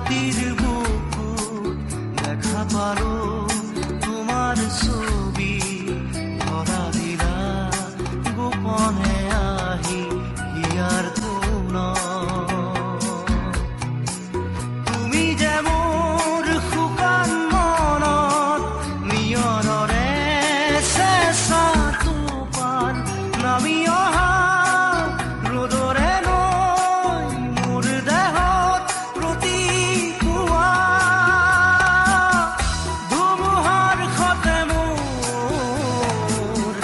মাটিৰ বুকুত দেখা পালো তোমাৰ ছবি ধৰা দিলা গোপনে আহি হিয়াৰ কোণত তুমি যে মোৰ শুকান মনত নিয়ৰৰে চেঁচা টোপাল নামি অহা ৰ'দৰে নৈ মোৰ দেহত প্ৰতিপুৱা ধুমুহাৰ সতে মোৰ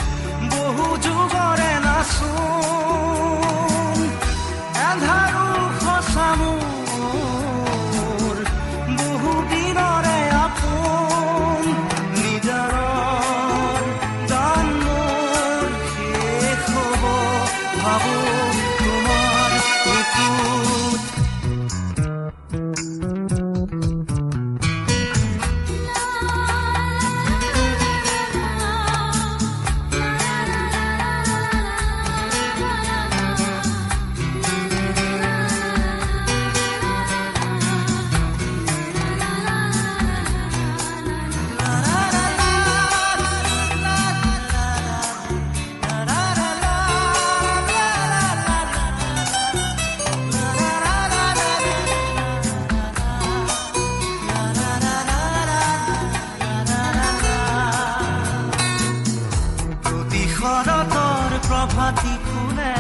বহু যুগৰে নাচোন এন্ধাৰো সঁচা মোৰ বহু দিনৰে আপোন নিজৰৰ গান মোৰ শেষ হ'ব ভাবো তোমাৰ বুকুত প্ৰতি শৰতৰ প্ৰভাতী ফুলে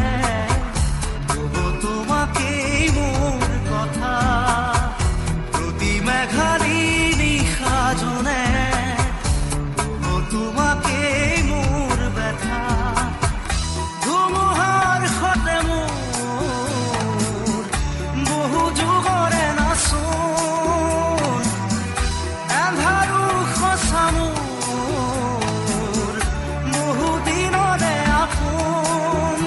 কব তোমাকেই মোৰ কথা প্ৰতি মেঘালী নিশা জনে কব তোমাকেই মোৰ ব্যথা ধুমুহাৰ সতে মোৰ বহু যুগৰে নাচোন এন্ধাৰো সঁচা মোৰ বহু দিনৰে আপোন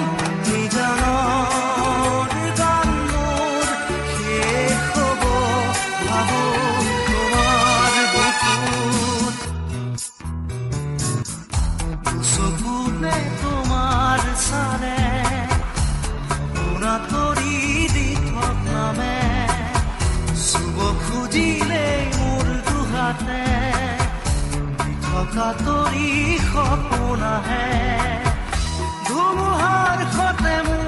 নিজানৰ গান মোৰ শেষ হ'ব ভাবো তোমাৰ বুকুত চকুতে তোমাৰ চালে সপোনা তৰি দি থক নামে চুব খুজিলেই মোৰ দুহাতে থকা তৰি সপোন আহে ধুমুহাৰ সতে মোৰ